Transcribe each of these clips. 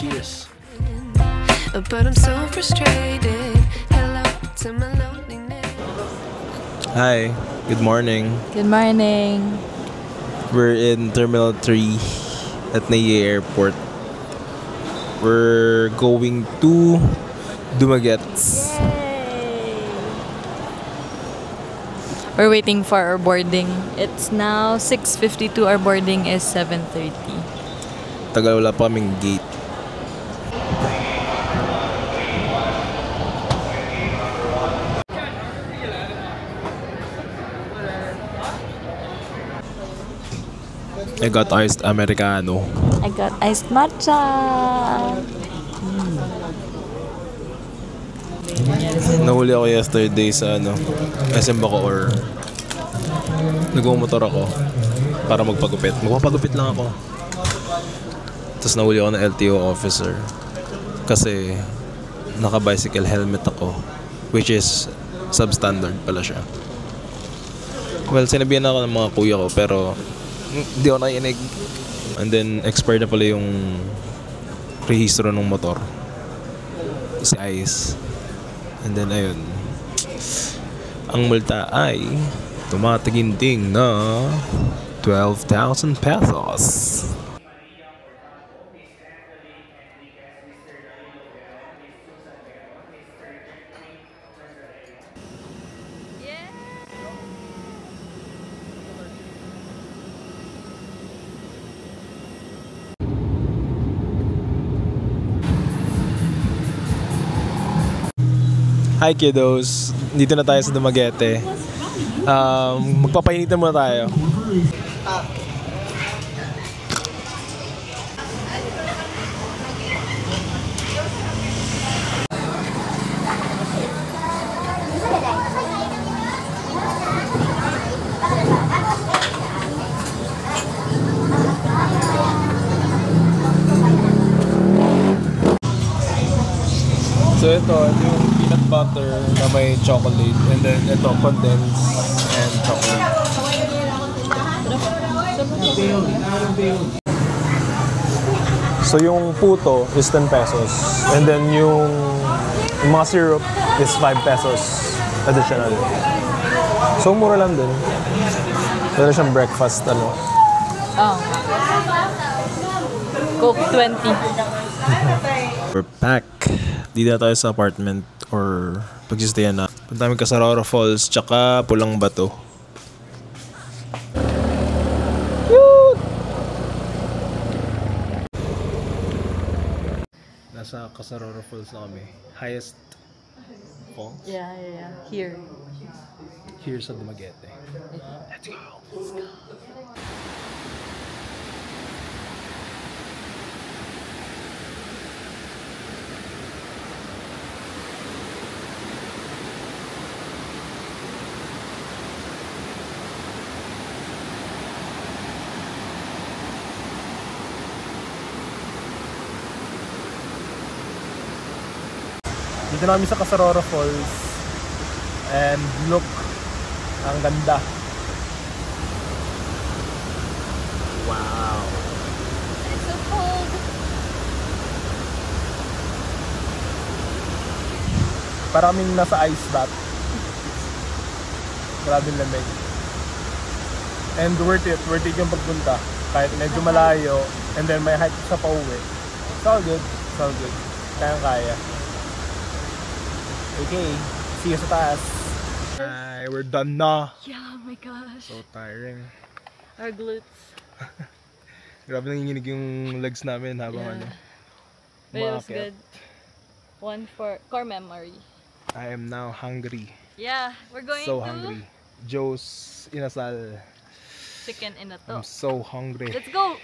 Cheers. But I'm so frustrated. Hello to my loneliness. Hi, good morning. Good morning. We're in Terminal 3 at Neye Airport. We're going to Dumaguete. Yay! We're waiting for our boarding. It's now 6:52. Our boarding is 7:30. Tagal wala pa kaming gate. I got iced Americano. I got iced matcha. Nahuli ako yesterday sa SM Bacoor. Nagmumotor ako para magpagupit. Magpapagupit lang ako. Tapos nahuli ako ng LTO officer kasi naka-bicycle helmet ako, which is substandard pala siya. Well, sinabihan ako ng mga kuya ko pero hindi ako nakinig. And then expired na pala yung rehistro ng motor, si Ice. And then ayun, ang multa ay tumataginting na 12,000 pesos. Hi kiddos, dito na tayo sa Dumaguete. Magpapainitan muna tayo. So ito yung peanut butter na may chocolate, and then ito condensed and chocolate. So yung puto is 10 pesos, and then yung mga syrup is 5 pesos additional. So mura lang din. Meron siyang breakfast Oh. Coke 20. We're back. Dito na tayo sa apartment or pagsistayan na. Punta kami Casarora Falls tsaka Pulang Bato. Nasa Casarora Falls na kami. Highest falls? Yeah. Here. Here sa Dumaguete. Let's go! Dito namin sa Casarora Falls, and look, ang ganda. Wow. It's so cold. Para kaming nasa ice bath. Grabing lamig. And worth it yung pagpunta. Kahit medyo malayo, and then may hike sa pauwi. It's all good. Kayang-kaya. Okay, see you sa taas. Hi, we're done na. Yeah, oh my gosh. So tiring. Our glutes. Grabe nanginginig yung legs namin habang But it was good. One for core memory. I am now hungry. Yeah, we're going So to hungry. Joe's inasal. Chicken inato. I'm so hungry. Let's go!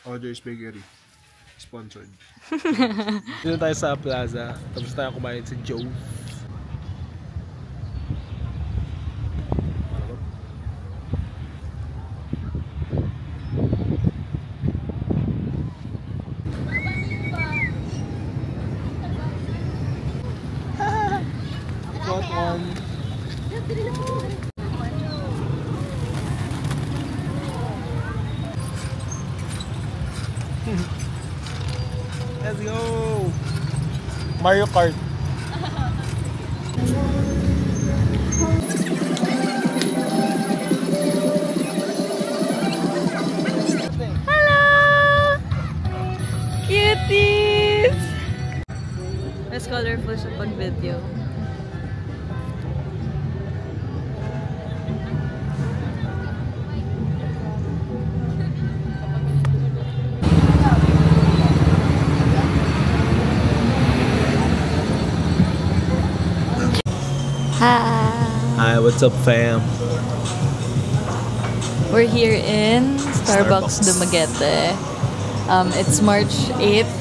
Order spaghetti. Sponsored. Dito tayo sa plaza. Tapos tayo kumain sa Joe. Let's go! Mario Kart. Hello! Cuties! Mas colorful siya pag video. Hi, what's up, fam? We're here in Starbucks Dumaguete. It's March 8th,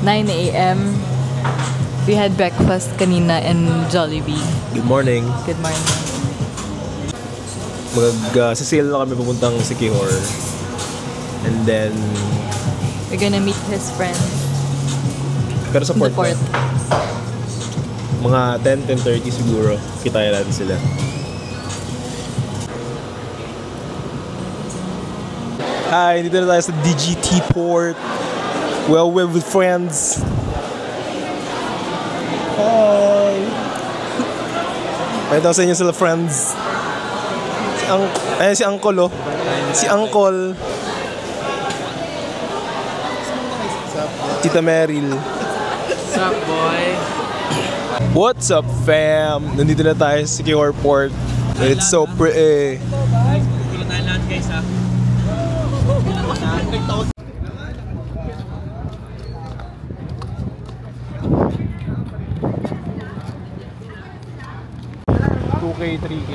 9 a.m. We had breakfast kanina in Jollibee. Good morning. Good morning. Mag-sale na kami papuntang Siquijor. And then... We're gonna meet his friends. Pero sa in port the port. Mga 10:30 siguro. Kita natin sila. Hi, dito na tayo sa DGT Port. Well, we're with friends. Hi! Pakita ko sa inyo sila, friends. Ayan si Uncle, oh. Si Uncle. Tita Meryl. What's up, boy? What's up, fam? Nandito na tayo sa Siquijor Port. It's so pretty. Tulong tayo lahat, guys, ha? $2K, $3K.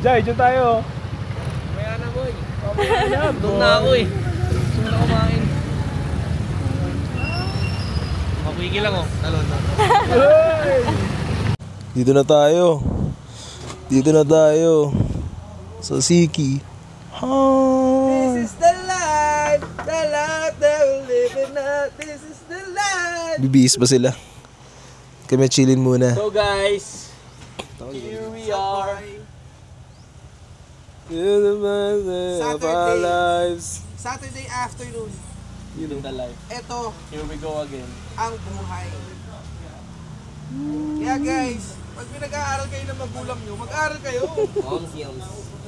Jai, dyan tayo. Kaya na, boy. Doon na ako, eh. Gusto na kumain. Mapigil lang, oh. Talon na. Dito na tayo. Dito na tayo. Sa Siki. This is the life that we're living now. This is the life. Bibihis ba sila? Kami chillin muna. So, guys, here we are. Saturday afternoon. Living the life. Ito Here we go again. ang buhay. Kaya guys, pag pinag-aaral kayo ng magulang nyo, mag-aaral kayo.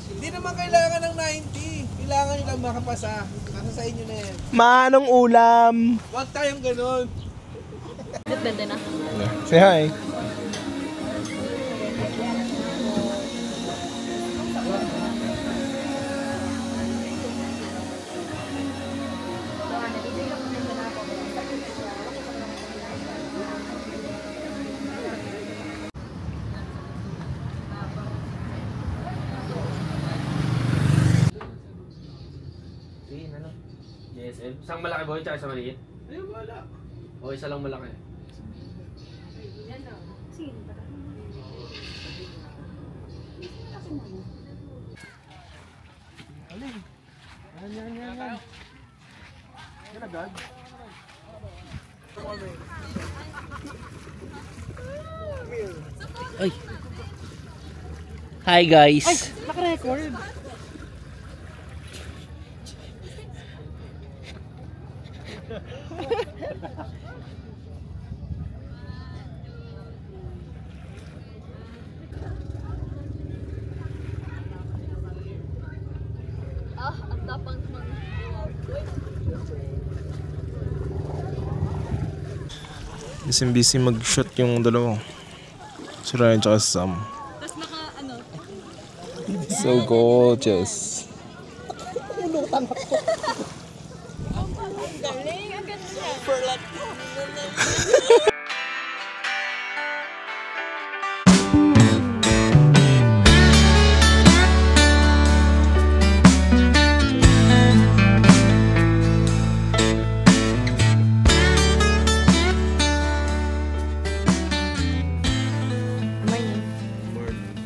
Hindi naman kailangan ng 90. Kailangan nyo lang makapasa. Nasa sa inyo na yan. Manong ulam. Huwag tayong ganun. Depende na. Say hi. GSM? Isang malaki, boy, tsaka isang maliit? Ay, wala. O isa lang malaki? Ay. Hi, guys. Ay, naka-record. Ang tapang naman. Busy mag-shoot yung dalawa. Si Ryan tsaka si Sam. Tapos naka ano? So gorgeous. Galing, ang ganda niya.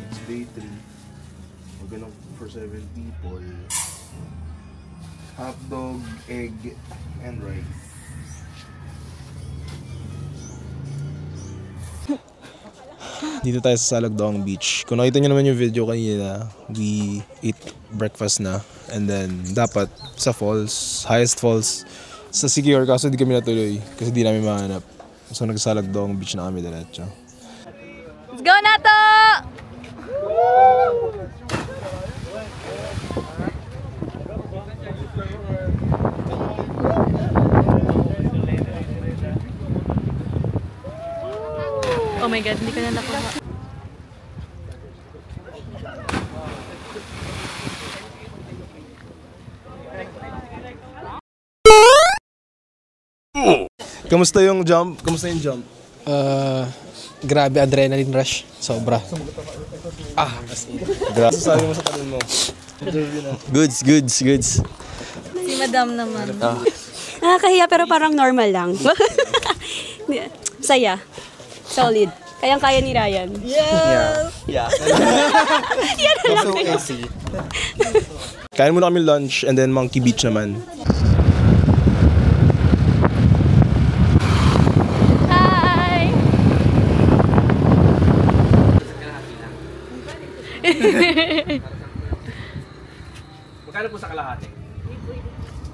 It's day 3. We're gonna cook for 7 people. Hot dog, egg, and rice. Dito tayo sa Salagdong Beach. Kung nakita nyo naman yung video kanina, we ate breakfast na. And then, dapat sa falls, highest falls, sa Siquijor, kaso di kami natuloy kasi di namin mahanap. So, nagsalagdong beach na kami diretso. Let's go na to! Oh my God, hindi ko na nakuha. Kamusta yung jump? Kamusta yung jump? Grabe, adrenaline rush. Sobra. Grabe. Sasabi mo sa tanong mo. Goods. Si Madam naman. Nakakahiya pero parang normal lang. Saya. Solid. Kayang-kaya ni Ryan. Yeah. Yan lang. Kain muna kami lunch and then Monkey Beach naman. Hi! Magkano po sa kalahati?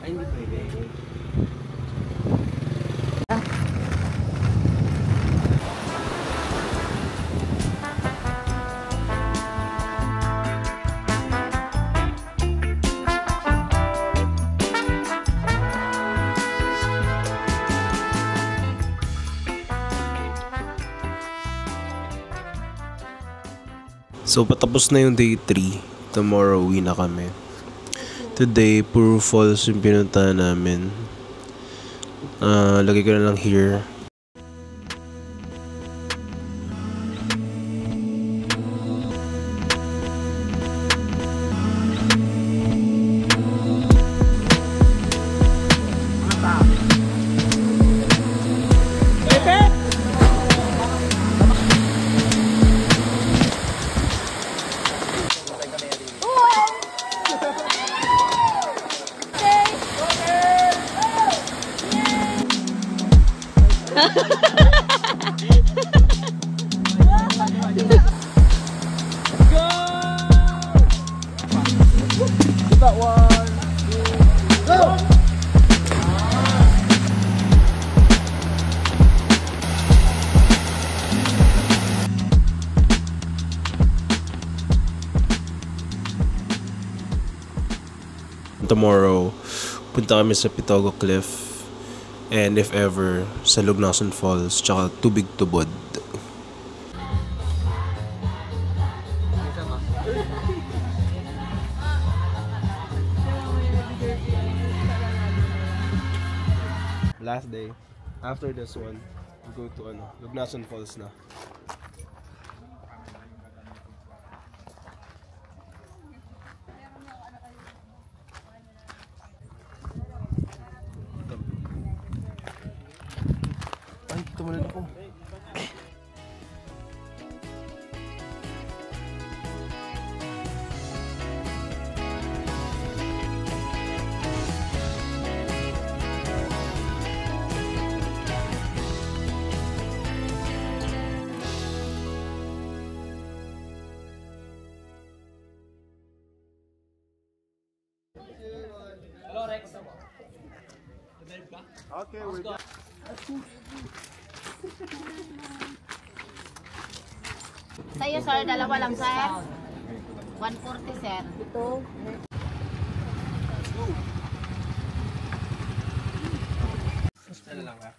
Ay, hindi pwede. So, patapos na yung day 3. Tomorrow, uwi na kami. Today, puro falls yung pinuntahan namin. Lagay ko na lang here. Tomorrow, punta kami sa Pitogo Cliff. And if ever, sa Lugnason Falls, tsaka Tubig Tubod. Last day, after this one, we go to Lugnason Falls na. Ay, tumulan ako. Okay, we're done. Sa'yo, sir, dalawa lang, sir. 140, sir. Ito. Ano lang ka?